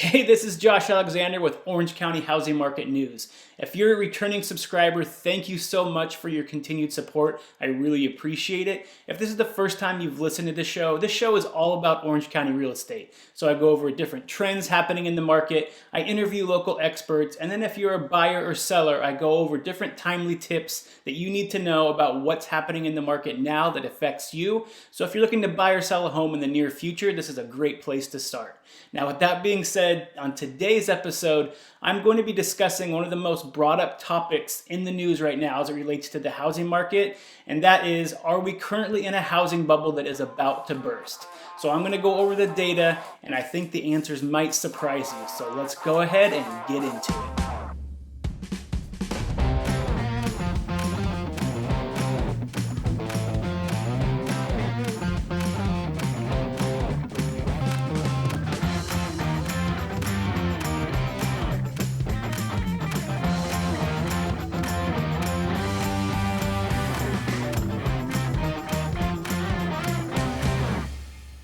Hey, this is Josh Alexander with Orange County Housing Market News. If you're a returning subscriber, thank you so much for your continued support. I really appreciate it. If this is the first time you've listened to this show is all about Orange County real estate. So I go over different trends happening in the market, I interview local experts, and then if you're a buyer or seller, I go over different timely tips that you need to know about what's happening in the market now that affects you. So if you're looking to buy or sell a home in the near future, this is a great place to start. Now, with that being said, on today's episode, I'm going to be discussing one of the most brought up topics in the news right now as it relates to the housing market, and that is, are we currently in a housing bubble that is about to burst? So I'm going to go over the data, and I think the answers might surprise you. So let's go ahead and get into it.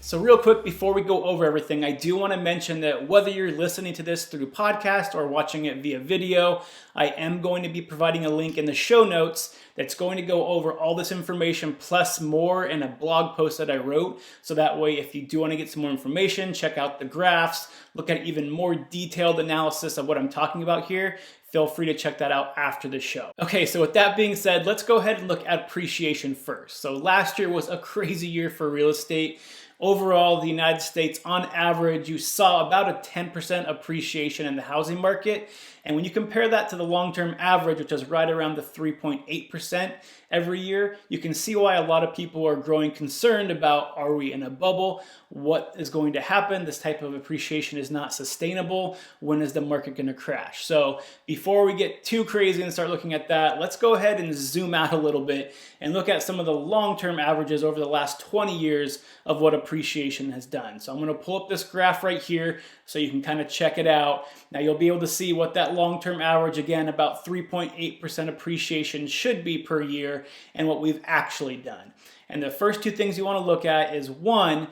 So real quick, before we go over everything, I do want to mention that whether you're listening to this through podcast or watching it via video, I am going to be providing a link in the show notes that's going to go over all this information plus more in a blog post that I wrote. So that way, if you do want to get some more information, check out the graphs, look at even more detailed analysis of what I'm talking about here, feel free to check that out after the show. Okay, so with that being said, let's go ahead and look at appreciation first. So last year was a crazy year for real estate. Overall, the United States, on average, you saw about a 10% appreciation in the housing market. And when you compare that to the long-term average, which is right around the 3.8% every year, you can see why a lot of people are growing concerned about, are we in a bubble? What is going to happen? This type of appreciation is not sustainable. When is the market going to crash? So before we get too crazy and start looking at that, let's go ahead and zoom out a little bit and look at some of the long-term averages over the last 20 years of what appreciation has done. So I'm going to pull up this graph right here so you can kind of check it out. Now you'll be able to see what that long-term average, again, about 3.8% appreciation should be per year and what we've actually done. And the first two things you want to look at is, one,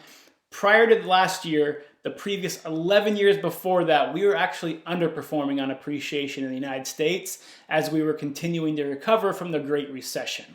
prior to last year, the previous 11 years before that, we were actually underperforming on appreciation in the United States as we were continuing to recover from the Great Recession.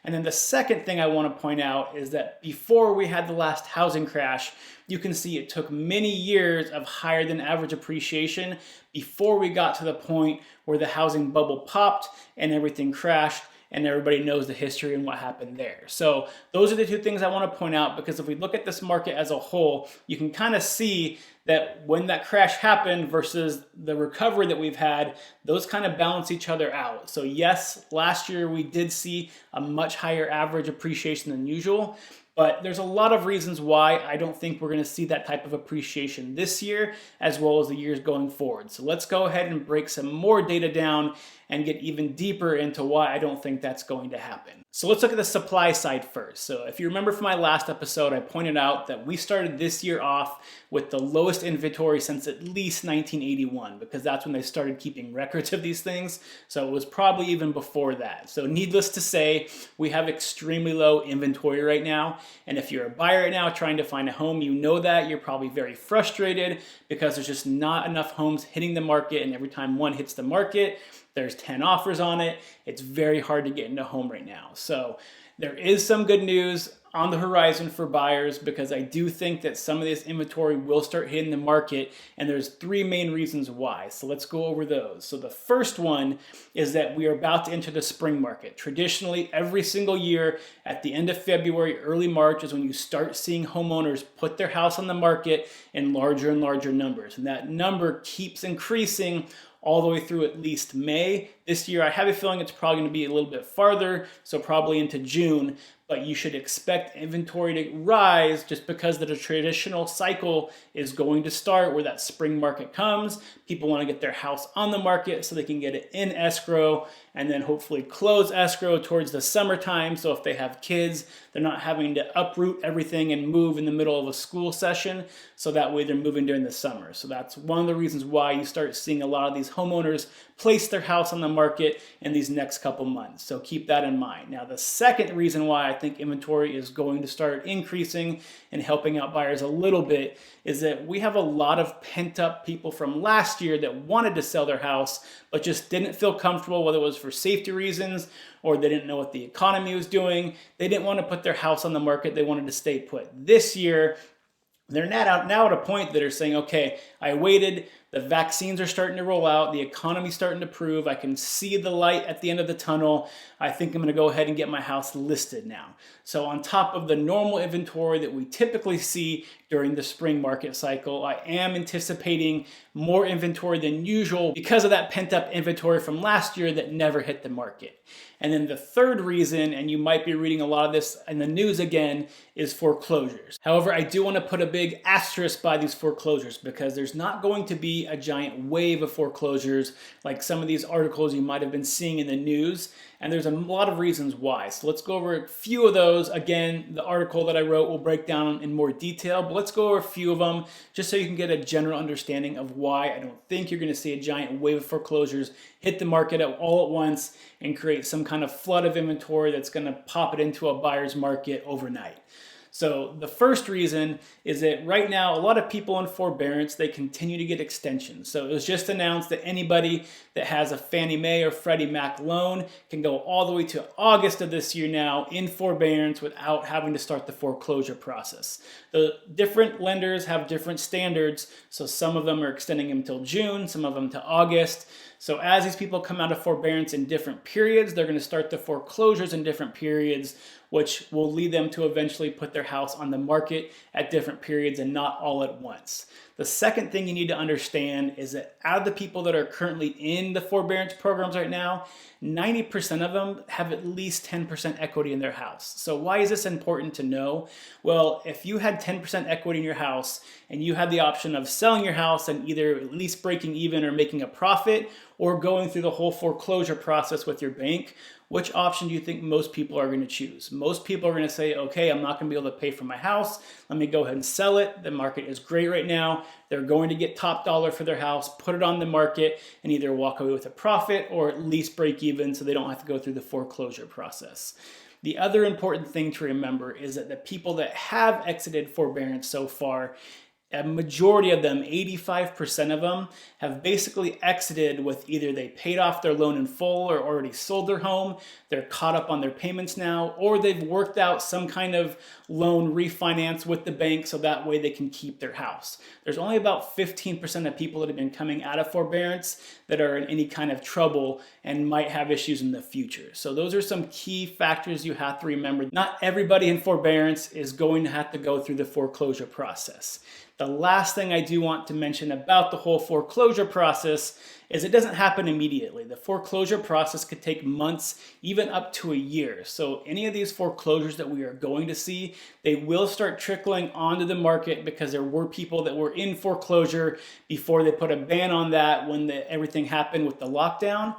And then the second thing I want to point out is that before we had the last housing crash, you can see it took many years of higher than average appreciation before we got to the point where the housing bubble popped and everything crashed. And everybody knows the history and what happened there. So those are the two things I want to point out, because if we look at this market as a whole, you can kind of see that when that crash happened versus the recovery that we've had, those kind of balance each other out. So yes, last year we did see a much higher average appreciation than usual, but there's a lot of reasons why I don't think we're going to see that type of appreciation this year as well as the years going forward. So let's go ahead and break some more data down and get even deeper into why I don't think that's going to happen. So let's look at the supply side first. So if you remember from my last episode, I pointed out that we started this year off with the lowest inventory since at least 1981, because that's when they started keeping records of these things. So it was probably even before that. So needless to say, we have extremely low inventory right now. And if you're a buyer right now trying to find a home, you know that you're probably very frustrated because there's just not enough homes hitting the market. And every time one hits the market, there's 10 offers on it. It's very hard to get into a home right now. So there is some good news on the horizon for buyers, because I do think that some of this inventory will start hitting the market, and there's three main reasons why. So let's go over those. So the first one is that we are about to enter the spring market. Traditionally, every single year at the end of February, early March is when you start seeing homeowners put their house on the market in larger and larger numbers. And that number keeps increasing all the way through at least May. This year, I have a feeling it's probably going to be a little bit farther, so probably into June. But you should expect inventory to rise just because the traditional cycle is going to start where that spring market comes. People want to get their house on the market so they can get it in escrow and then hopefully close escrow towards the summertime. So if they have kids, they're not having to uproot everything and move in the middle of a school session. So that way they're moving during the summer. So that's one of the reasons why you start seeing a lot of these homeowners place their house on the market in these next couple months. So keep that in mind. Now, the second reason why I think inventory is going to start increasing and helping out buyers a little bit is that we have a lot of pent up people from last year that wanted to sell their house, but just didn't feel comfortable, whether it was for safety reasons or they didn't know what the economy was doing. They didn't want to put their house on the market. They wanted to stay put. This year, they're now at a point that they're saying, okay, I waited, the vaccines are starting to roll out, the economy's starting to improve, I can see the light at the end of the tunnel, I think I'm gonna go ahead and get my house listed now. So on top of the normal inventory that we typically see during the spring market cycle, I am anticipating more inventory than usual because of that pent up inventory from last year that never hit the market. And then the third reason, and you might be reading a lot of this in the news again, is foreclosures. However, I do want to put a big asterisk by these foreclosures because there's not going to be a giant wave of foreclosures like some of these articles you might have been seeing in the news. And there's a lot of reasons why. So let's go over a few of those. Again, the article that I wrote will break down in more detail, but let's go over a few of them just so you can get a general understanding of why I don't think you're going to see a giant wave of foreclosures hit the market all at once and create some kind of flood of inventory that's going to pop it into a buyer's market overnight. So the first reason is that right now, a lot of people in forbearance, they continue to get extensions. So it was just announced that anybody that has a Fannie Mae or Freddie Mac loan can go all the way to August of this year now in forbearance without having to start the foreclosure process. The different lenders have different standards. So some of them are extending them until June, some of them to August. So as these people come out of forbearance in different periods, they're going to start the foreclosures in different periods, which will lead them to eventually put their house on the market at different periods and not all at once. The second thing you need to understand is that out of the people that are currently in the forbearance programs right now, 90% of them have at least 10% equity in their house. So why is this important to know? Well, if you had 10% equity in your house and you had the option of selling your house and either at least breaking even or making a profit or going through the whole foreclosure process with your bank, which option do you think most people are going to choose? Most people are going to say, okay, I'm not going to be able to pay for my house. Let me go ahead and sell it. The market is great right now. They're going to get top dollar for their house, put it on the market, and either walk away with a profit or at least break even so they don't have to go through the foreclosure process. The other important thing to remember is that the people that have exited forbearance so far, a majority of them, 85% of them, have basically exited with either they paid off their loan in full or already sold their home, they're caught up on their payments now, or they've worked out some kind of loan refinance with the bank so that way they can keep their house. There's only about 15% of people that have been coming out of forbearance that are in any kind of trouble and might have issues in the future. So those are some key factors you have to remember. Not everybody in forbearance is going to have to go through the foreclosure process. The last thing I do want to mention about the whole foreclosure process is it doesn't happen immediately. The foreclosure process could take months, even up to a year. So any of these foreclosures that we are going to see, they will start trickling onto the market because there were people that were in foreclosure before they put a ban on that when everything happened with the lockdown,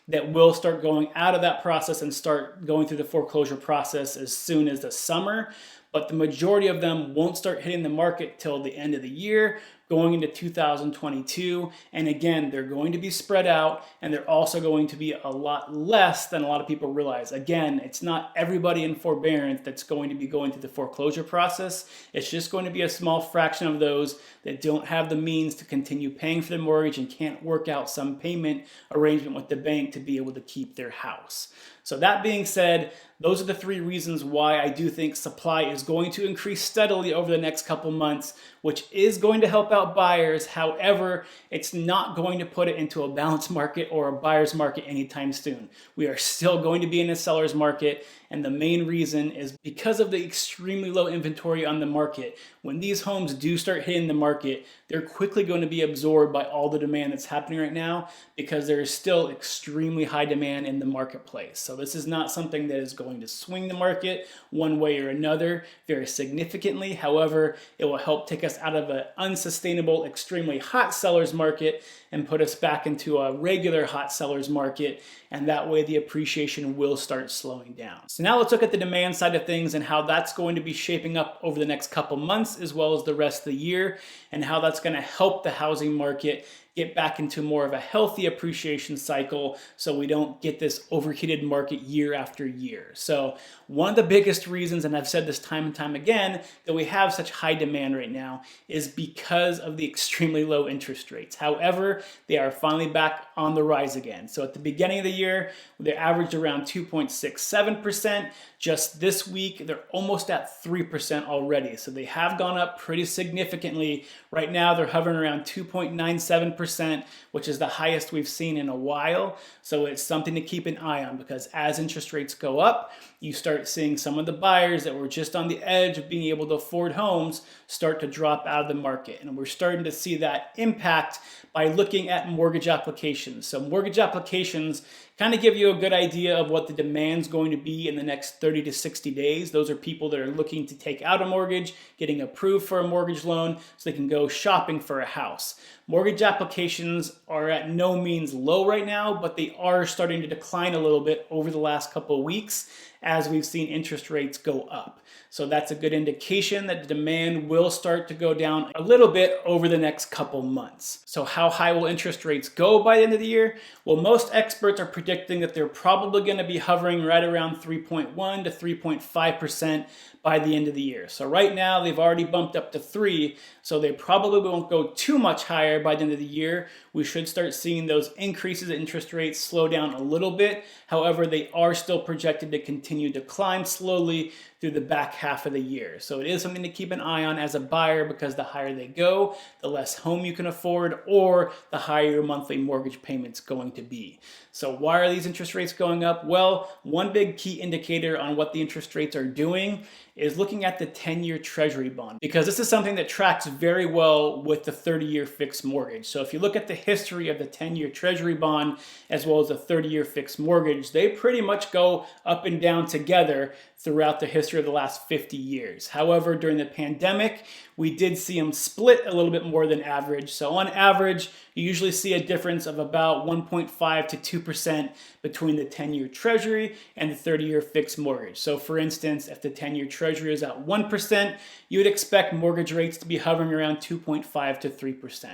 that will start going out of that process and start going through the foreclosure process as soon as the summer. But the majority of them won't start hitting the market till the end of the year, going into 2022. And again, they're going to be spread out and they're also going to be a lot less than a lot of people realize. Again, it's not everybody in forbearance that's going to be going through the foreclosure process. It's just going to be a small fraction of those that don't have the means to continue paying for the mortgage and can't work out some payment arrangement with the bank to be able to keep their house. So that being said, those are the three reasons why I do think supply is going to increase steadily over the next couple months, which is going to help out buyers. However, it's not going to put it into a balanced market or a buyer's market anytime soon. We are still going to be in a seller's market, and the main reason is because of the extremely low inventory on the market. When these homes do start hitting the market, they're quickly going to be absorbed by all the demand that's happening right now because there is still extremely high demand in the marketplace. So this is not something that is going to swing the market one way or another very significantly. However, it will help take us out of an unsustainable, extremely hot seller's market and put us back into a regular hot seller's market. And that way the appreciation will start slowing down. So now let's look at the demand side of things and how that's going to be shaping up over the next couple months as well as the rest of the year, and how that's going to help the housing market get back into more of a healthy appreciation cycle so we don't get this overheated market year after year. So one of the biggest reasons, and I've said this time and time again, that we have such high demand right now is because of the extremely low interest rates. However, they are finally back on the rise again. So at the beginning of the year, they averaged around 2.67%. Just this week, they're almost at 3% already. So they have gone up pretty significantly. Right now, they're hovering around 2.97%, which is the highest we've seen in a while. So it's something to keep an eye on, because as interest rates go up, you start seeing some of the buyers that were just on the edge of being able to afford homes start to drop out of the market. And we're starting to see that impact by looking at mortgage applications. So mortgage applications kind of give you a good idea of what the demand's going to be in the next 30 to 60 days. Those are people that are looking to take out a mortgage, getting approved for a mortgage loan so they can go shopping for a house. Mortgage applications are at no means low right now, but they are starting to decline a little bit over the last couple of weeks as we've seen interest rates go up. So that's a good indication that the demand will start to go down a little bit over the next couple months. So how high will interest rates go by the end of the year? Well, most experts are predicting that they're probably going to be hovering right around 3.1 to 3.5% by the end of the year. So right now they've already bumped up to 3, so they probably won't go too much higher by the end of the year. We should start seeing those increases in interest rates slow down a little bit. However, they are still projected to continue to climb slowly through the back half of the year. So it is something to keep an eye on as a buyer, because the higher they go, the less home you can afford, or the higher your monthly mortgage payment's going to be. So why are these interest rates going up? Well, one big key indicator on what the interest rates are doing is looking at the 10-year Treasury bond, because this is something that tracks very well with the 30-year fixed mortgage. So if you look at the history of the 10-year Treasury bond as well as the 30-year fixed mortgage, they pretty much go up and down together throughout the history of the last 50 years. However, during the pandemic, we did see them split a little bit more than average. So on average, you usually see a difference of about 1.5 to 2% between the 10-year Treasury and the 30-year fixed mortgage. So for instance, if the 10-year Treasury is at 1%, you would expect mortgage rates to be hovering around 2.5 to 3%.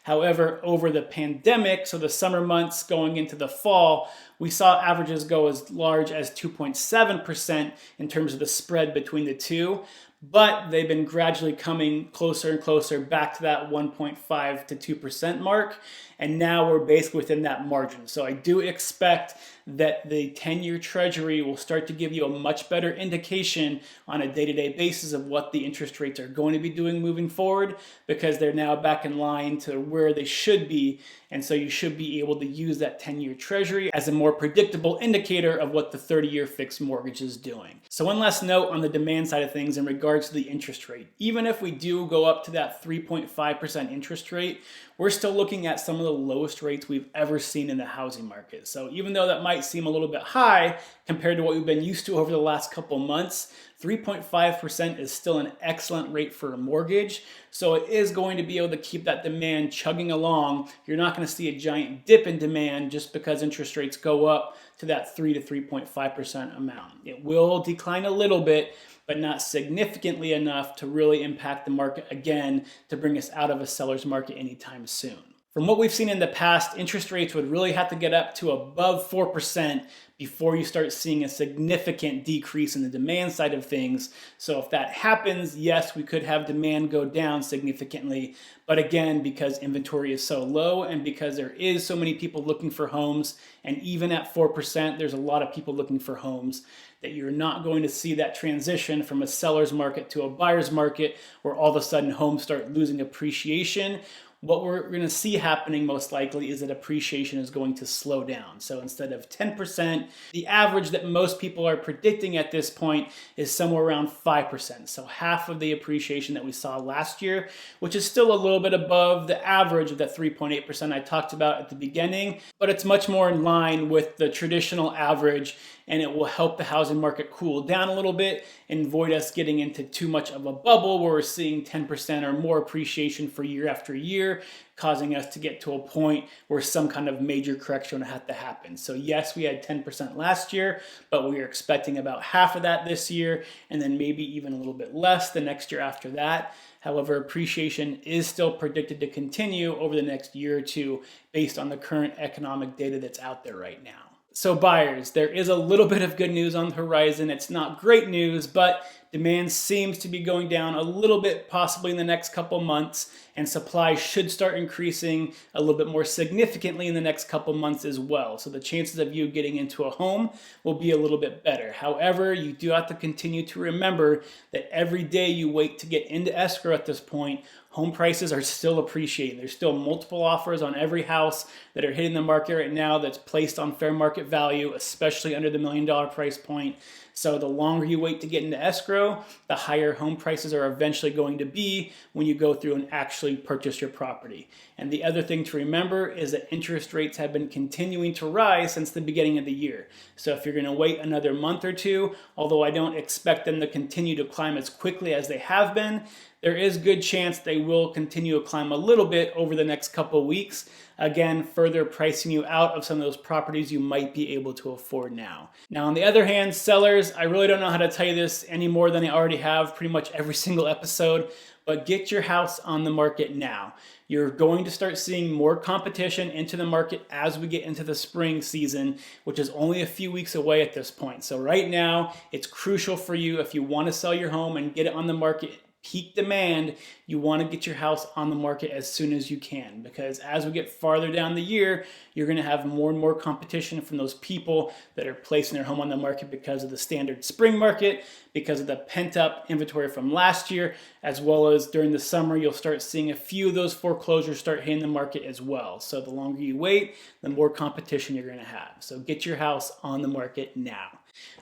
However, over the pandemic, so the summer months going into the fall, we saw averages go as large as 2.7% in terms of the spread between the two. But they've been gradually coming closer and closer back to that 1.5 to 2% mark. And now we're basically within that margin. So I do expect that the 10-year Treasury will start to give you a much better indication on a day-to-day basis of what the interest rates are going to be doing moving forward, because they're now back in line to where they should be. And so you should be able to use that 10-year Treasury as a more predictable indicator of what the 30-year fixed mortgage is doing. So one last note on the demand side of things in regards to the interest rate. Even if we do go up to that 3.5% interest rate, we're still looking at some of the lowest rates we've ever seen in the housing market. So even though that might seem a little bit high compared to what we've been used to over the last couple months, 3.5% is still an excellent rate for a mortgage. So it is going to be able to keep that demand chugging along. You're not going to see a giant dip in demand just because interest rates go up to that 3 to 3.5% amount. It will decline a little bit, but not significantly enough to really impact the market again to bring us out of a seller's market anytime soon. From what we've seen in the past, interest rates would really have to get up to above 4% before you start seeing a significant decrease in the demand side of things. So if that happens, yes, we could have demand go down significantly. But again, because inventory is so low and because there is so many people looking for homes, and even at 4%, there's a lot of people looking for homes, that you're not going to see that transition from a seller's market to a buyer's market where all of a sudden homes start losing appreciation. What we're going to see happening most likely is that appreciation is going to slow down. So instead of 10%, the average that most people are predicting at this point is somewhere around 5%. So half of the appreciation that we saw last year, which is still a little bit above the average of that 3.8% I talked about at the beginning, but it's much more in line with the traditional average, and it will help the housing market cool down a little bit and avoid us getting into too much of a bubble where we're seeing 10% or more appreciation for year after year, causing us to get to a point where some kind of major correction would have to happen. So yes, we had 10% last year, but we are expecting about half of that this year, and then maybe even a little bit less the next year after that. However, appreciation is still predicted to continue over the next year or two based on the current economic data that's out there right now. So buyers, there is a little bit of good news on the horizon. It's not great news, but demand seems to be going down a little bit, possibly in the next couple months, and supply should start increasing a little bit more significantly in the next couple months as well. So the chances of you getting into a home will be a little bit better. However, you do have to continue to remember that every day you wait to get into escrow at this point, home prices are still appreciating. There's still multiple offers on every house that are hitting the market right now that's placed on fair market value, especially under the $1 million price point. So the longer you wait to get into escrow, the higher home prices are eventually going to be when you go through and actually purchase your property. And the other thing to remember is that interest rates have been continuing to rise since the beginning of the year. So if you're going to wait another month or two, although I don't expect them to continue to climb as quickly as they have been, there is good chance they will continue to climb a little bit over the next couple of weeks. Again, further pricing you out of some of those properties you might be able to afford now. Now, on the other hand, sellers, I really don't know how to tell you this any more than I already have pretty much every single episode, but get your house on the market now. You're going to start seeing more competition into the market as we get into the spring season, which is only a few weeks away at this point. So right now, it's crucial for you if you want to sell your home and get it on the market peak demand, you want to get your house on the market as soon as you can, because as we get farther down the year, you're going to have more and more competition from those people that are placing their home on the market because of the standard spring market, because of the pent-up inventory from last year, as well as during the summer, you'll start seeing a few of those foreclosures start hitting the market as well. So the longer you wait, the more competition you're going to have. So get your house on the market now.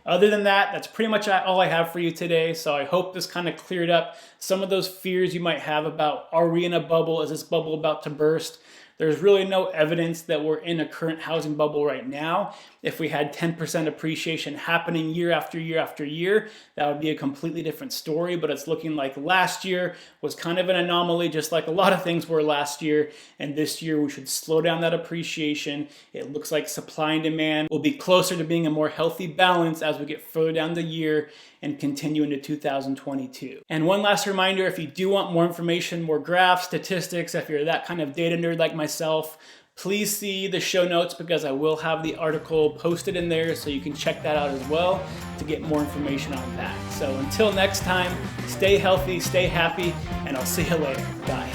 Other than that, that's pretty much all I have for you today. So I hope this kind of cleared up some of those fears you might have about, are we in a bubble? Is this bubble about to burst? There's really no evidence that we're in a current housing bubble right now. If we had 10% appreciation happening year after year after year, that would be a completely different story. But it's looking like last year was kind of an anomaly, just like a lot of things were last year. And this year we should slow down that appreciation. It looks like supply and demand will be closer to being a more healthy balance as we get further down the year and continue into 2022. And one last reminder, if you do want more information, more graphs, statistics, if you're that kind of data nerd like myself, please see the show notes because I will have the article posted in there so you can check that out as well to get more information on that. So until next time, stay healthy, stay happy, and I'll see you later. Bye.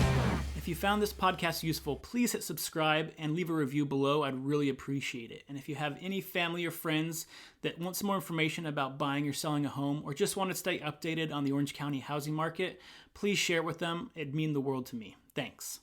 If you found this podcast useful, please hit subscribe and leave a review below. I'd really appreciate it. And if you have any family or friends that want some more information about buying or selling a home, or just want to stay updated on the Orange County housing market, please share it with them. It'd mean the world to me. Thanks.